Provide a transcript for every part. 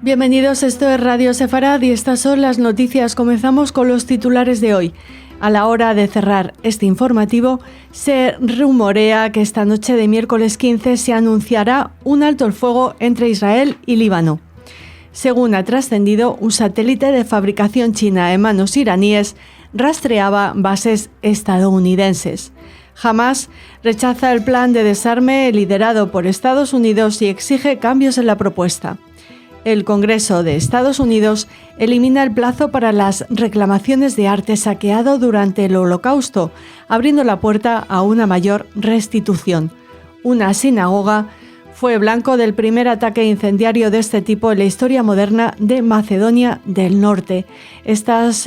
Bienvenidos, esto es Radio Sefarad y estas son las noticias. Comenzamos con los titulares de hoy. A la hora de cerrar este informativo, se rumorea que esta noche de miércoles 15 se anunciará un alto el fuego entre Israel y Líbano. Según ha trascendido, un satélite de fabricación china en manos iraníes rastreaba bases estadounidenses. Hamás rechaza el plan de desarme liderado por Estados Unidos y exige cambios en la propuesta. El Congreso de Estados Unidos elimina el plazo para las reclamaciones de arte saqueado durante el Holocausto, abriendo la puerta a una mayor restitución. Una sinagoga fue blanco del primer ataque incendiario de este tipo en la historia moderna de Macedonia del Norte. Estos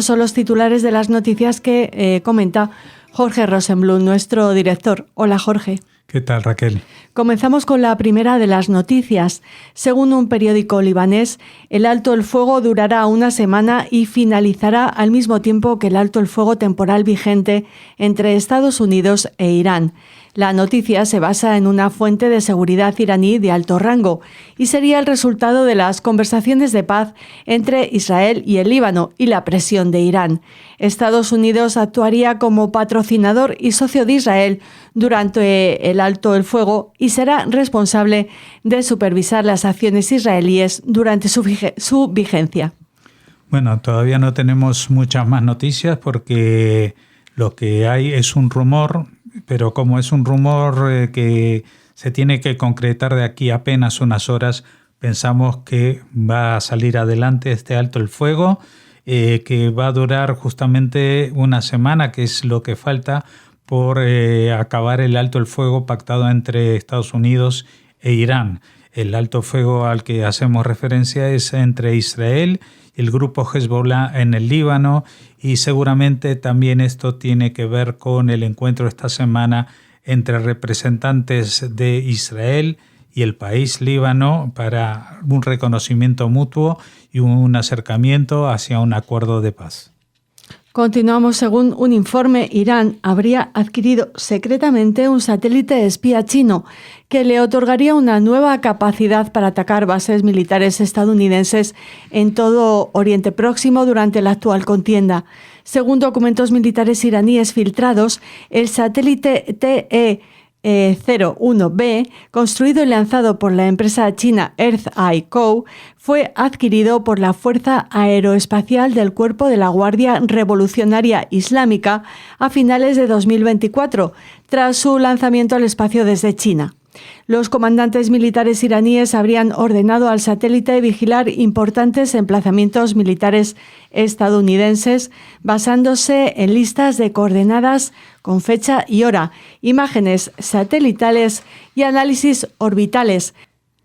son los titulares de las noticias que comenta Jorge Rosenblum, nuestro director. Hola, Jorge. ¿Qué tal, Raquel? Comenzamos con la primera de las noticias. Según un periódico libanés, el alto el fuego durará una semana y finalizará al mismo tiempo que el alto el fuego temporal vigente entre Estados Unidos e Irán. La noticia se basa en una fuente de seguridad iraní de alto rango y sería el resultado de las conversaciones de paz entre Israel y el Líbano y la presión de Irán. Estados Unidos actuaría como patrocinador y socio de Israel durante el alto el fuego y será responsable de supervisar las acciones israelíes durante su vigencia. Bueno, todavía no tenemos muchas más noticias porque lo que hay es un rumor, pero como es un rumor que se tiene que concretar de aquí apenas unas horas, pensamos que va a salir adelante este alto el fuego, que va a durar justamente una semana, que es lo que falta por acabar el alto el fuego pactado entre Estados Unidos e Irán. El alto fuego al que hacemos referencia es entre Israel y el grupo Hezbollah en el Líbano, y seguramente también esto tiene que ver con el encuentro esta semana entre representantes de Israel y el país Líbano para un reconocimiento mutuo y un acercamiento hacia un acuerdo de paz. Continuamos. Según un informe, Irán habría adquirido secretamente un satélite espía chino que le otorgaría una nueva capacidad para atacar bases militares estadounidenses en todo Oriente Próximo durante la actual contienda. Según documentos militares iraníes filtrados, el satélite TE-01B, construido y lanzado por la empresa china Earth Eye Co., fue adquirido por la Fuerza Aeroespacial del Cuerpo de la Guardia Revolucionaria Islámica a finales de 2024, tras su lanzamiento al espacio desde China. Los comandantes militares iraníes habrían ordenado al satélite vigilar importantes emplazamientos militares estadounidenses basándose en listas de coordenadas con fecha y hora, imágenes satelitales y análisis orbitales.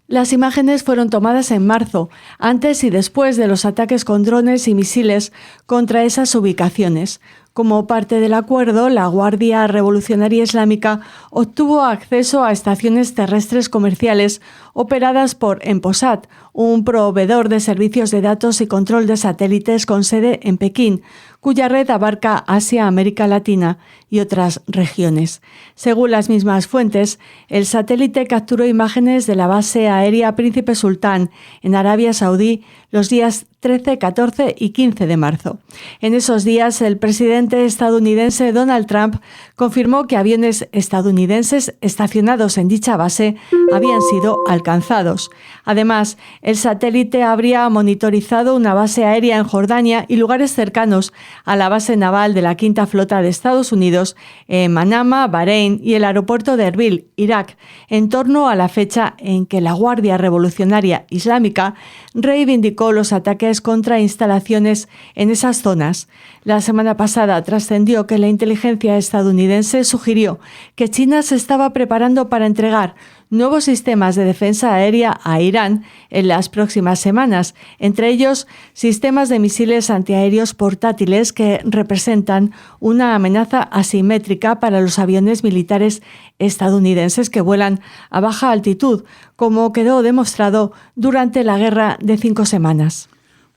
Las imágenes fueron tomadas en marzo, antes y después de los ataques con drones y misiles contra esas ubicaciones. Como parte del acuerdo, la Guardia Revolucionaria Islámica obtuvo acceso a estaciones terrestres comerciales operadas por Emposat, un proveedor de servicios de datos y control de satélites con sede en Pekín, cuya red abarca Asia, América Latina y otras regiones. Según las mismas fuentes, el satélite capturó imágenes de la base aérea Príncipe Sultán en Arabia Saudí los días 13, 14 y 15 de marzo. En esos días, el presidente estadounidense Donald Trump confirmó que aviones estadounidenses estacionados en dicha base habían sido alcanzados. Además, el satélite habría monitorizado una base aérea en Jordania y lugares cercanos a la base naval de la Quinta Flota de Estados Unidos en Manama, Bahrein y el aeropuerto de Erbil, Irak, en torno a la fecha en que la Guardia Revolucionaria Islámica reivindicó los ataques contra instalaciones en esas zonas. La semana pasada trascendió que la inteligencia estadounidense sugirió que China se estaba preparando para entregar nuevos sistemas de defensa aérea a Irán en las próximas semanas, entre ellos sistemas de misiles antiaéreos portátiles que representan una amenaza asimétrica para los aviones militares estadounidenses que vuelan a baja altitud, como quedó demostrado durante la Guerra de 5 semanas.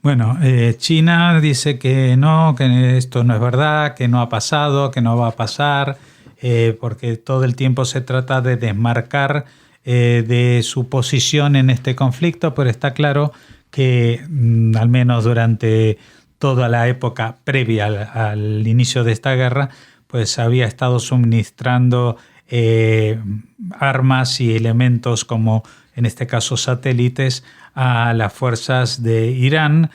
Bueno, China dice que esto no es verdad, que no ha pasado, que no va a pasar, porque todo el tiempo se trata de desmarcar de su posición en este conflicto, pero está claro que al menos durante toda la época previa al inicio de esta guerra, pues había estado suministrando armas y elementos como en este caso satélites a las fuerzas de Irán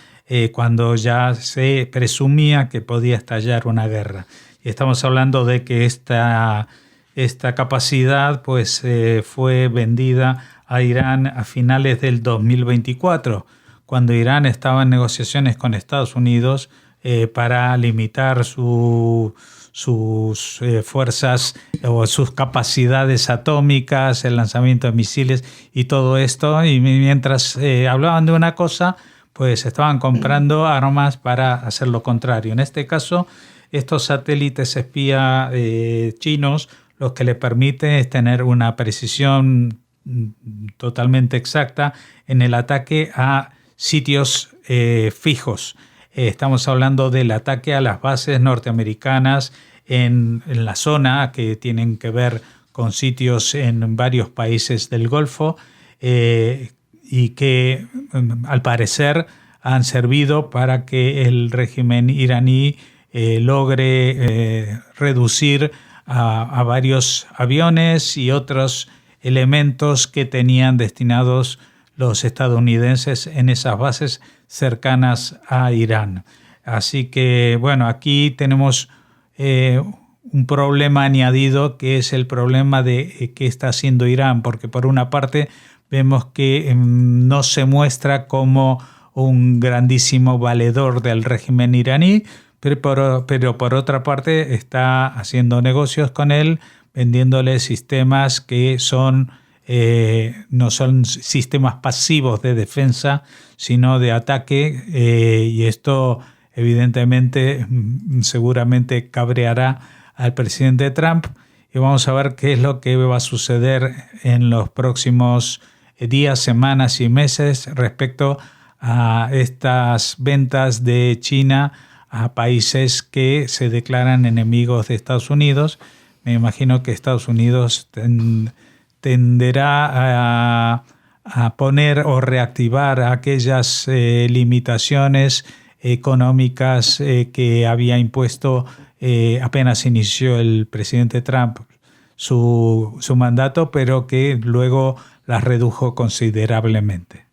cuando ya se presumía que podía estallar una guerra. Y estamos hablando de que esta capacidad pues, fue vendida a Irán a finales del 2024, cuando Irán estaba en negociaciones con Estados Unidos para limitar sus fuerzas o sus capacidades atómicas, el lanzamiento de misiles y todo esto. Y mientras hablaban de una cosa, pues estaban comprando armas para hacer lo contrario. En este caso, estos satélites espía chinos, lo que le permite es tener una precisión totalmente exacta en el ataque a sitios fijos. Estamos hablando del ataque a las bases norteamericanas en la zona que tienen que ver con sitios en varios países del Golfo y que al parecer han servido para que el régimen iraní logre reducir a varios aviones y otros elementos que tenían destinados los estadounidenses en esas bases cercanas a Irán. Así que, bueno, aquí tenemos un problema añadido, que es el problema de qué está haciendo Irán, porque por una parte vemos que no se muestra como un grandísimo valedor del régimen iraní, pero por otra parte está haciendo negocios con él, vendiéndole sistemas que no son sistemas pasivos de defensa, sino de ataque, y esto evidentemente seguramente cabreará al presidente Trump, y vamos a ver qué es lo que va a suceder en los próximos días, semanas y meses respecto a estas ventas de China a países que se declaran enemigos de Estados Unidos. Me imagino que Estados Unidos tenderá a poner o reactivar aquellas limitaciones económicas que había impuesto apenas inició el presidente Trump su mandato, pero que luego las redujo considerablemente.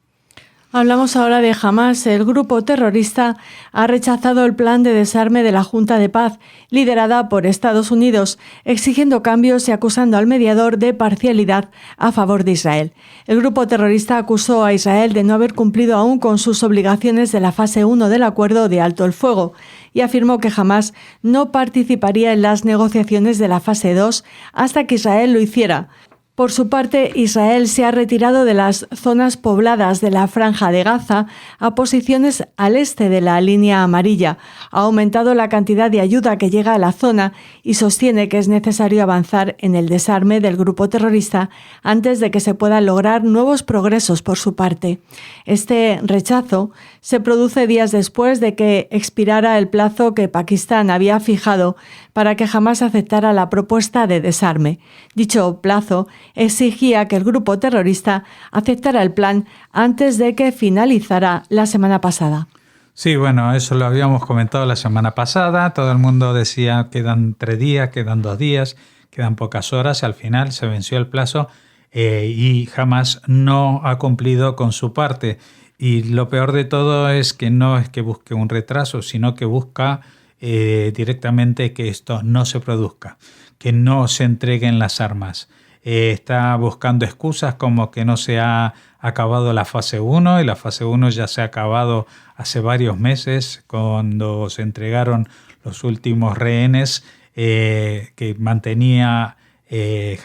Hablamos ahora de Hamás. El grupo terrorista ha rechazado el plan de desarme de la Junta de Paz, liderada por Estados Unidos, exigiendo cambios y acusando al mediador de parcialidad a favor de Israel. El grupo terrorista acusó a Israel de no haber cumplido aún con sus obligaciones de la fase 1 del acuerdo de alto el fuego y afirmó que Hamás no participaría en las negociaciones de la fase 2 hasta que Israel lo hiciera. Por su parte, Israel se ha retirado de las zonas pobladas de la Franja de Gaza a posiciones al este de la línea amarilla, ha aumentado la cantidad de ayuda que llega a la zona y sostiene que es necesario avanzar en el desarme del grupo terrorista antes de que se puedan lograr nuevos progresos por su parte. Este rechazo se produce días después de que expirara el plazo que Pakistán había fijado para que Hamás aceptara la propuesta de desarme. Dicho plazo exigía que el grupo terrorista aceptara el plan antes de que finalizara la semana pasada. Sí, bueno, eso lo habíamos comentado la semana pasada. Todo el mundo decía quedan 3 días, quedan 2 días, quedan pocas horas. Al final se venció el plazo y Hamás no ha cumplido con su parte. Y lo peor de todo es que no es que busque un retraso, sino que busca directamente que esto no se produzca, que no se entreguen las armas. Está buscando excusas como que no se ha acabado la fase 1 y la fase 1 ya se ha acabado hace varios meses cuando se entregaron los últimos rehenes que mantenía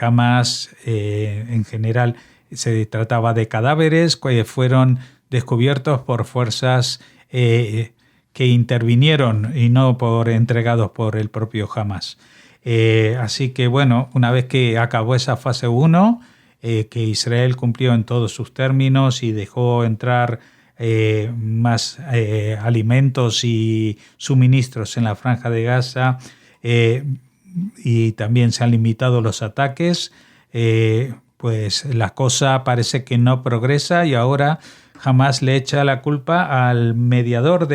Hamás. En general se trataba de cadáveres que fueron descubiertos por fuerzas que intervinieron y no entregados por el propio Hamás. Así que bueno, una vez que acabó esa fase 1, que Israel cumplió en todos sus términos y dejó entrar más alimentos y suministros en la Franja de Gaza, y también se han limitado los ataques, pues la cosa parece que no progresa y ahora Hamás le echa la culpa al mediador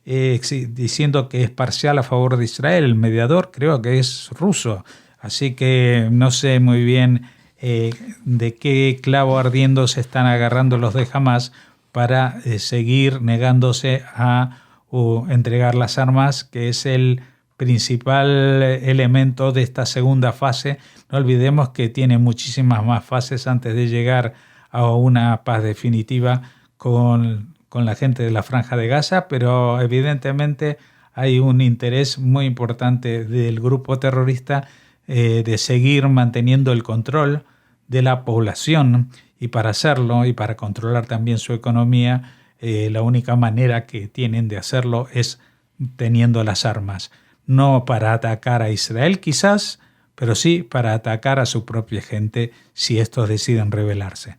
diciendo que es parcial a favor de Israel. El mediador creo que es ruso, así que no sé muy bien de qué clavo ardiendo se están agarrando los de Hamás para seguir negándose a entregar las armas, que es el principal elemento de esta segunda fase. No olvidemos que tiene muchísimas más fases antes de llegar a una paz definitiva con la gente de la Franja de Gaza, pero evidentemente hay un interés muy importante del grupo terrorista de seguir manteniendo el control de la población, y para hacerlo y para controlar también su economía, la única manera que tienen de hacerlo es teniendo las armas. No para atacar a Israel quizás, pero sí para atacar a su propia gente si estos deciden rebelarse.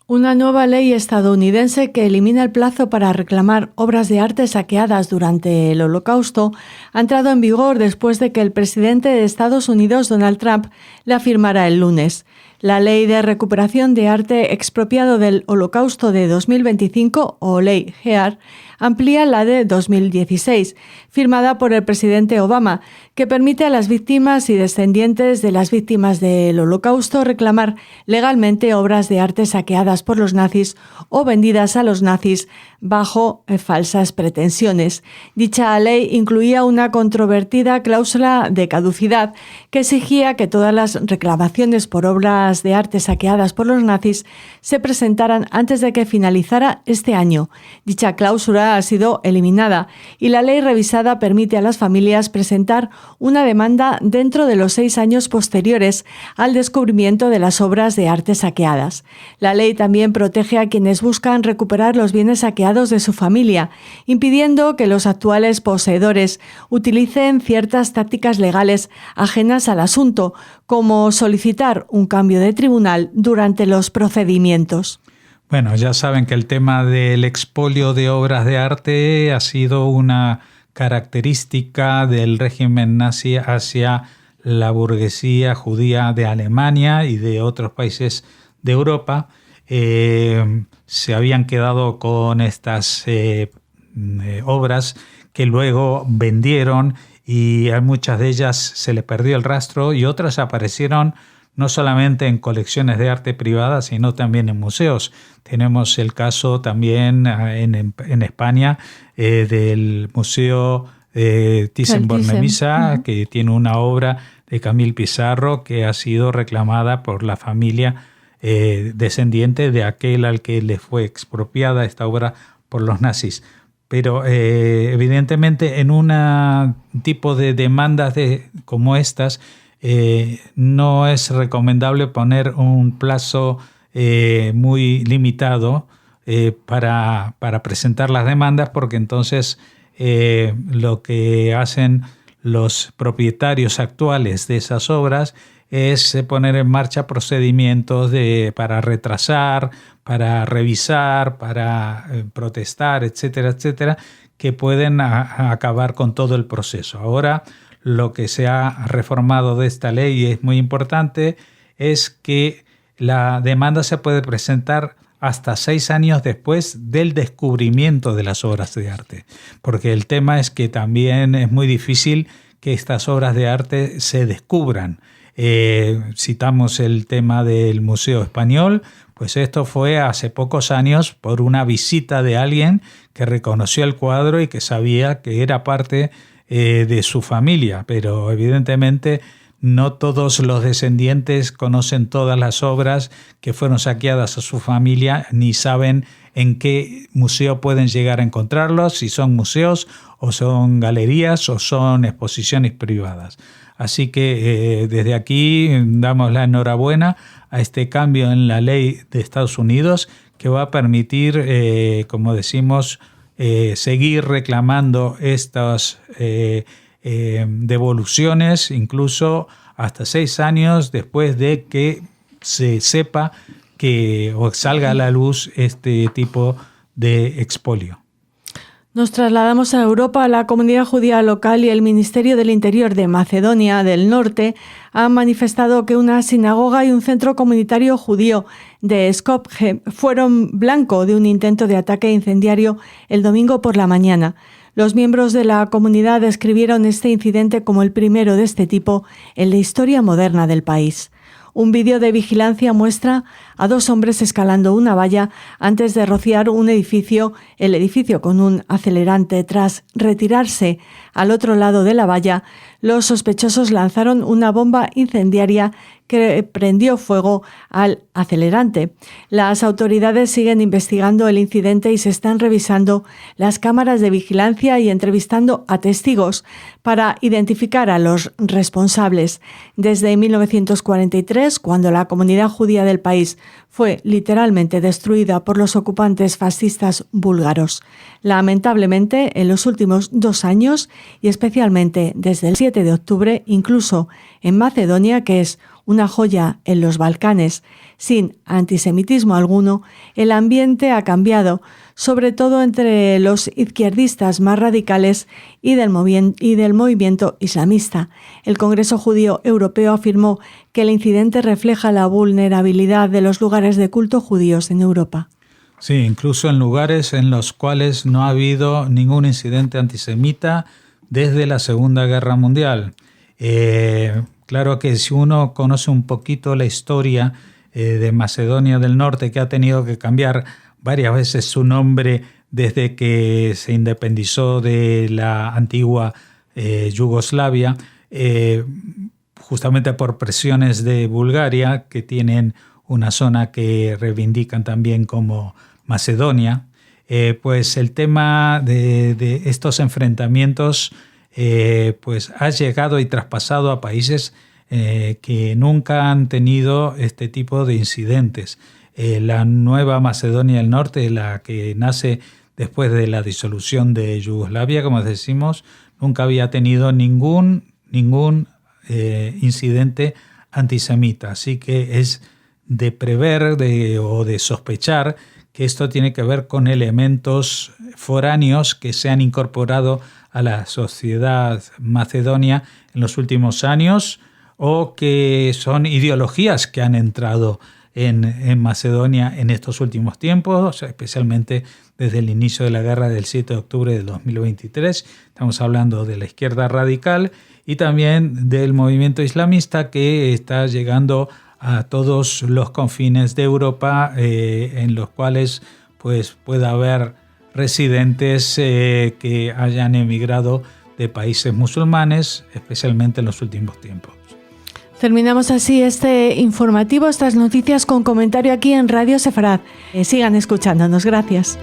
Una nueva ley estadounidense que elimina el plazo para reclamar obras de arte saqueadas durante el Holocausto ha entrado en vigor después de que el presidente de Estados Unidos, Donald Trump, la firmara el lunes. La Ley de Recuperación de Arte Expropiado del Holocausto de 2025, o Ley GEAR, amplía la de 2016, firmada por el presidente Obama, que permite a las víctimas y descendientes de las víctimas del Holocausto reclamar legalmente obras de arte saqueadas por los nazis o vendidas a los nazis bajo falsas pretensiones. Dicha ley incluía una controvertida cláusula de caducidad que exigía que todas las reclamaciones por obras de arte saqueadas por los nazis se presentaran antes de que finalizara este año. Dicha cláusula ha sido eliminada y la ley revisada permite a las familias presentar una demanda dentro de los 6 años posteriores al descubrimiento de las obras de arte saqueadas. La ley también protege a quienes buscan recuperar los bienes saqueados de su familia, impidiendo que los actuales poseedores utilicen ciertas tácticas legales ajenas al asunto, como solicitar un cambio de tribunal durante los procedimientos. Bueno, ya saben que el tema del expolio de obras de arte ha sido una característica del régimen nazi hacia la burguesía judía de Alemania y de otros países de Europa. Se habían quedado con estas obras que luego vendieron, y a muchas de ellas se le perdió el rastro y otras aparecieron no solamente en colecciones de arte privadas, sino también en museos. Tenemos el caso también en España del Museo Thyssen-Bornemisza, que tiene una obra de Camille Pissarro que ha sido reclamada por la familia descendiente de aquel al que le fue expropiada esta obra por los nazis. Pero evidentemente en un tipo de demandas como estas, no es recomendable poner un plazo muy limitado para presentar las demandas, porque entonces lo que hacen los propietarios actuales de esas obras es poner en marcha procedimientos para retrasar, para revisar, para protestar, etcétera, etcétera, que pueden acabar con todo el proceso. Ahora, lo que se ha reformado de esta ley, y es muy importante, es que la demanda se puede presentar hasta 6 años después del descubrimiento de las obras de arte, porque el tema es que también es muy difícil que estas obras de arte se descubran. Citamos el tema del Museo Español, pues esto fue hace pocos años por una visita de alguien que reconoció el cuadro y que sabía que era parte de su familia, pero evidentemente no todos los descendientes conocen todas las obras que fueron saqueadas a su familia, ni saben en qué museo pueden llegar a encontrarlos, si son museos o son galerías o son exposiciones privadas. Así que desde aquí damos la enhorabuena a este cambio en la ley de Estados Unidos, que va a permitir, como decimos, seguir reclamando estas devoluciones, incluso hasta 6 años después de que se sepa o salga a la luz este tipo de expolio. Nos trasladamos a Europa. La comunidad judía local y el Ministerio del Interior de Macedonia del Norte han manifestado que una sinagoga y un centro comunitario judío de Skopje fueron blanco de un intento de ataque incendiario el domingo por la mañana. Los miembros de la comunidad describieron este incidente como el primero de este tipo en la historia moderna del país. Un vídeo de vigilancia muestra a 2 hombres escalando una valla antes de rociar el edificio con un acelerante. Tras retirarse al otro lado de la valla, los sospechosos lanzaron una bomba incendiaria que prendió fuego al acelerante. Las autoridades siguen investigando el incidente y se están revisando las cámaras de vigilancia y entrevistando a testigos para identificar a los responsables. Desde 1943, cuando la comunidad judía del país fue literalmente destruida por los ocupantes fascistas búlgaros. Lamentablemente, en los últimos 2 años, y especialmente desde el 7 de octubre, incluso en Macedonia, que es una joya en los Balcanes, sin antisemitismo alguno, el ambiente ha cambiado, sobre todo entre los izquierdistas más radicales y del movimiento islamista. El Congreso Judío Europeo afirmó que el incidente refleja la vulnerabilidad de los lugares de culto judíos en Europa. Sí, incluso en lugares en los cuales no ha habido ningún incidente antisemita desde la Segunda Guerra Mundial. Claro que si uno conoce un poquito la historia de Macedonia del Norte, que ha tenido que cambiar varias veces su nombre desde que se independizó de la antigua Yugoslavia, justamente por presiones de Bulgaria, que tienen una zona que reivindican también como Macedonia, pues el tema de estos enfrentamientos pues ha llegado y traspasado a países que nunca han tenido este tipo de incidentes. La nueva Macedonia del Norte, la que nace después de la disolución de Yugoslavia, como decimos, nunca había tenido ningún incidente antisemita. Así que es de prever o de sospechar que esto tiene que ver con elementos foráneos que se han incorporado a la sociedad macedonia en los últimos años, o que son ideologías que han entrado en Macedonia en estos últimos tiempos, especialmente desde el inicio de la guerra del 7 de octubre de 2023. Estamos hablando de la izquierda radical y también del movimiento islamista que está llegando a todos los confines de Europa, en los cuales pues pueda haber residentes que hayan emigrado de países musulmanes, especialmente en los últimos tiempos. Terminamos así este informativo, estas noticias con comentario aquí en Radio Sefarad. Sigan escuchándonos. Gracias.